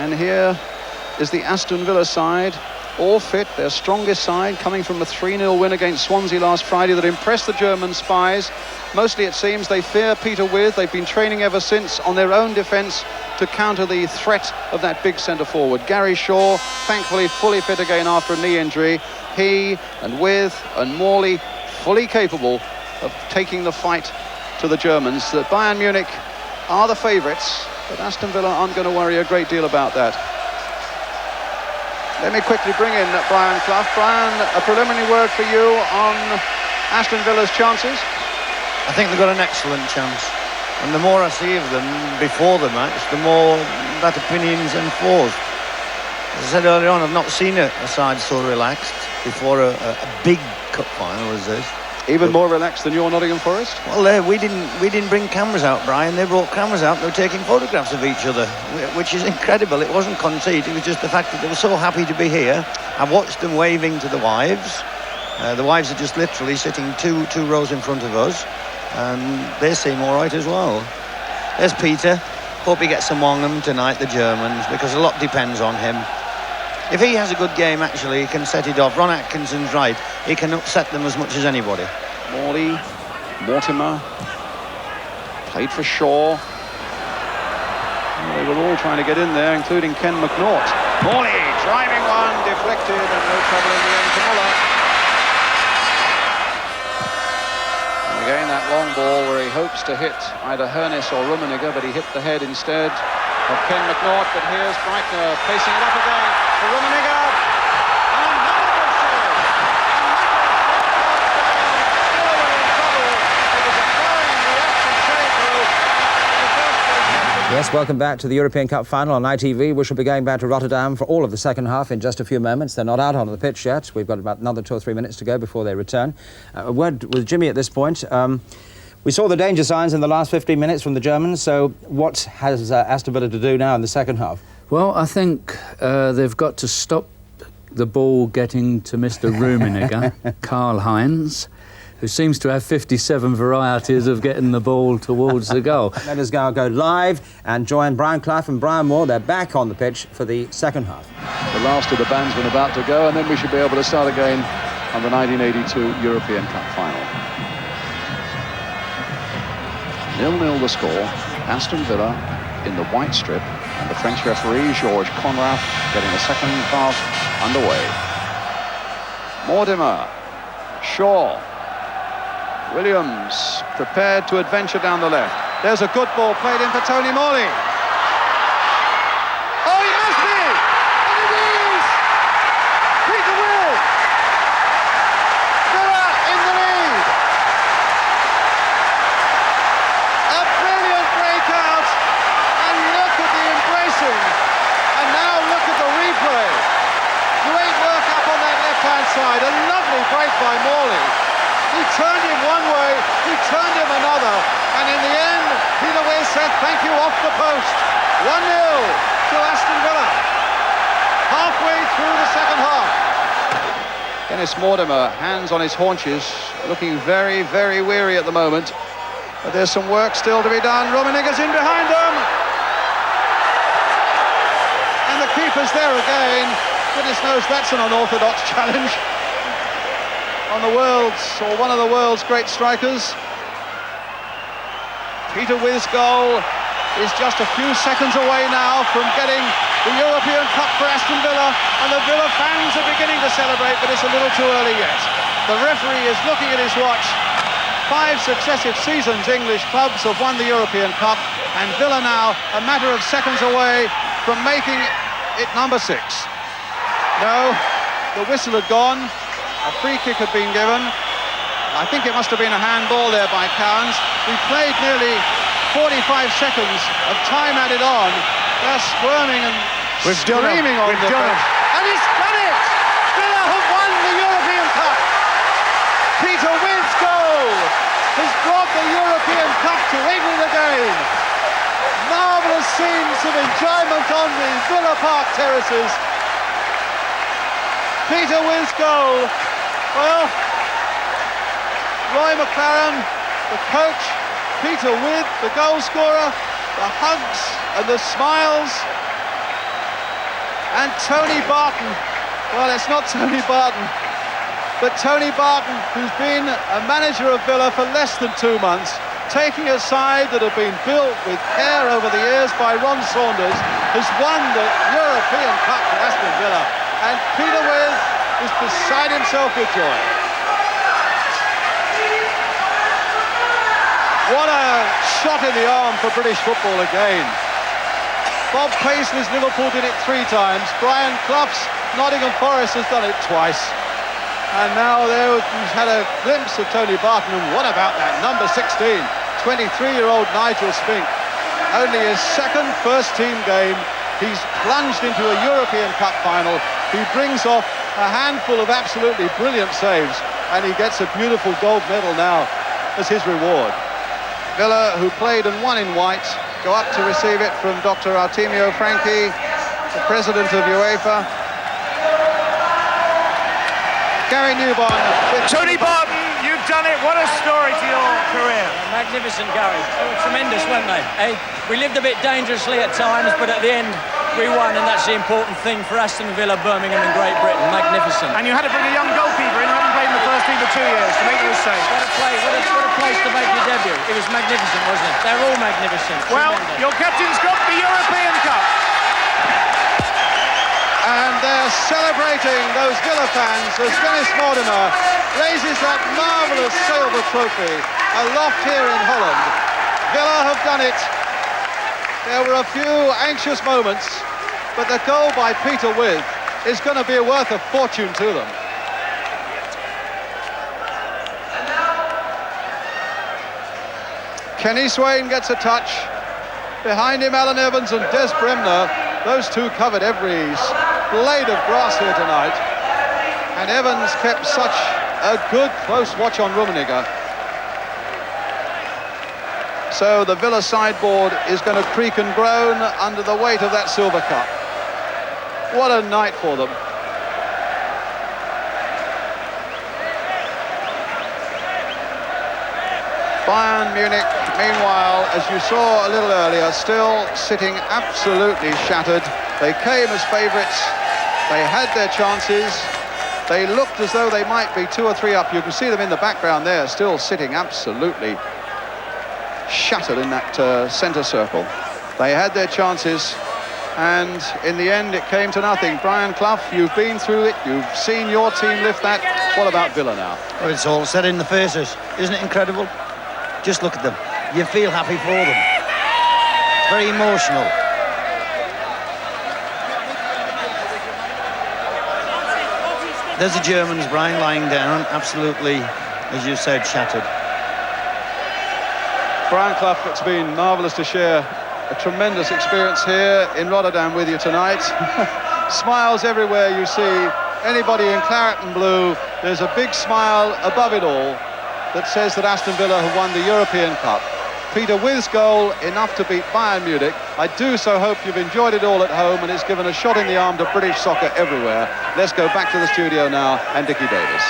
And here is the Aston Villa side, all fit, their strongest side, coming from a 3-0 win against Swansea last Friday that impressed the German spies. Mostly, it seems, they fear Peter Withe. They've been training ever since on their own defence to counter the threat of that big centre-forward. Gary Shaw, thankfully fully fit again after a knee injury. He and Withe and Morley fully capable of taking the fight to the Germans. That Bayern Munich are the favourites, but Aston Villa aren't going to worry a great deal about that. Let me quickly bring in Brian Clough. Brian, a preliminary word for you on Aston Villa's chances? I think they've got an excellent chance. And the more I see of them before the match, the more that opinion's enforced. As I said earlier on, I've not seen a side so relaxed before a big cup final as this. Even more relaxed than your Nottingham Forest? Well, we didn't bring cameras out, Brian. They brought cameras out and they were taking photographs of each other, which is incredible. It wasn't conceit, it was just the fact that they were so happy to be here. I watched them waving to the wives. The wives are just literally sitting two rows in front of us, and they seem all right as well. There's Peter. Hope he gets some on them tonight, the Germans, because a lot depends on him. If he has a good game, actually, he can set it off. Ron Atkinson's right. He can upset them as much as anybody. Morley, Mortimer, played for Shaw. They were all trying to get in there, including Ken McNaught. Morley, driving one, deflected, and no trouble in the end for Muller. And again, that long ball where he hopes to hit either Hernes or Rummenigge, but he hit the head instead of Ken McNaught. But here's Breitner pacing it up again for Rummenigge. Yes, welcome back to the European Cup final on ITV. We shall be going back to Rotterdam for all of the second half in just a few moments. They're not out on the pitch yet. We've got about another 2 or 3 minutes to go before they return. A word with Jimmy at this point. We saw the danger signs in the last 15 minutes from the Germans, so what has Aston Villa to do now in the second half? Well, I think they've got to stop the ball getting to Mr. Rummenigge, Karl-Heinz, who seems to have 57 varieties of getting the ball towards the goal. Let us go live and join Brian Clough and Brian Moore. They're back on the pitch for the second half. The last of the bandsmen about to go, and then we should be able to start again on the 1982 European Cup final. 0-0 the score. Aston Villa in the white strip, and the French referee, Georges Conrad, getting the second half underway. Mortimer, Shaw, Williams prepared to adventure down the left. There's a good ball played in for Tony Morley. Oh, he must be! And it is! Peter Withe! Villa in the lead! A brilliant breakout, and look at the embracing. And now look at the replay. Great work up on that left-hand side. A lovely break by Morley. He turned him one way, he turned him another, and in the end, Peter Withe said thank you off the post. 1-0 to Aston Villa. Halfway through the second half. Dennis Mortimer, hands on his haunches, looking very, very weary at the moment. But there's some work still to be done. Rummenigge's in behind them. And the keeper's there again. Goodness knows that's an unorthodox challenge on the world's, or one of the world's great strikers. Peter Withe's goal is just a few seconds away now from getting the European Cup for Aston Villa, and the Villa fans are beginning to celebrate, but it's a little too early yet. The referee is looking at his watch. 5 successive seasons English clubs have won the European Cup, and Villa now a matter of seconds away from making it number 6. No, the whistle had gone. A free kick had been given. I think it must have been a handball there by Cowans. We played nearly 45 seconds of time added on. They're squirming and screaming on the bench. And he's done it! Villa have won the European Cup! Peter Withe's goal has brought the European Cup to England again. Marvellous scenes of enjoyment on the Villa Park terraces. Peter Withe's goal. Well, Roy McLaren, the coach, Peter Withe, the goal scorer, the hugs and the smiles. And Tony Barton, well, it's not Tony Barton, but Tony Barton, who's been a manager of Villa for less than 2 months, taking a side that had been built with care over the years by Ron Saunders, has won the European Cup for Aston Villa. And Peter Withe is beside himself with joy. What a shot in the arm for British football again. Bob Paisley's Liverpool did it 3 times. Brian Clough's Nottingham Forest has done it twice. And now there we've had a glimpse of Tony Barton. And what about that number 16, 23-year-old Nigel Spink? Only his second first-team game. He's plunged into a European Cup final. He brings off a handful of absolutely brilliant saves. And he gets a beautiful gold medal now as his reward. Villa, who played and won in white, go up to receive it from Dr. Artemio Franchi, the president of UEFA. Gary Newborn. Tony Barton, you've done it. What a story to your career. Magnificent, Gary. They were tremendous, weren't they? Eh? We lived a bit dangerously at times, but at the end, we won, and that's the important thing for Aston Villa, Birmingham and Great Britain. Magnificent. And you had to bring a young goalkeeper in who hadn't played in the first team for 2 years to make those saves. What a place to make your debut. It was magnificent, wasn't it? They're all magnificent. Well, Tremendous. your captain's got the European Cup. And they're celebrating, those Villa fans, as Dennis Mortimer raises that marvellous silver trophy aloft here in Holland. Villa have done it. There were a few anxious moments, but the goal by Peter Withe is going to be worth a fortune to them. Kenny Swain gets a touch. Behind him, Alan Evans and Des Bremner. Those two covered every blade of grass here tonight. And Evans kept such a good close watch on Rummenigge. So the Villa sideboard is going to creak and groan under the weight of that silver cup. What a night for them. Bayern Munich, meanwhile, as you saw a little earlier, still sitting absolutely shattered. They came as favourites. They had their chances. They looked as though they might be 2 or 3 up. You can see them in the background there, still sitting absolutely shattered in that centre circle. They had their chances, and in the end it came to nothing. Brian Clough, you've been through it, you've seen your team lift that. What about Villa now? Well, it's all said in the faces. Isn't it incredible? Just look at them. You feel happy for them. It's very emotional. There's the Germans, Brian, lying down, absolutely, as you said, shattered. Brian Clough, it's been marvellous to share a tremendous experience here in Rotterdam with you tonight. Smiles everywhere you see. Anybody in claret and blue, there's a big smile above it all that says that Aston Villa have won the European Cup. Peter Withe's goal, enough to beat Bayern Munich. I do so hope you've enjoyed it all at home, and it's given a shot in the arm to British soccer everywhere. Let's go back to the studio now and Dickie Davis.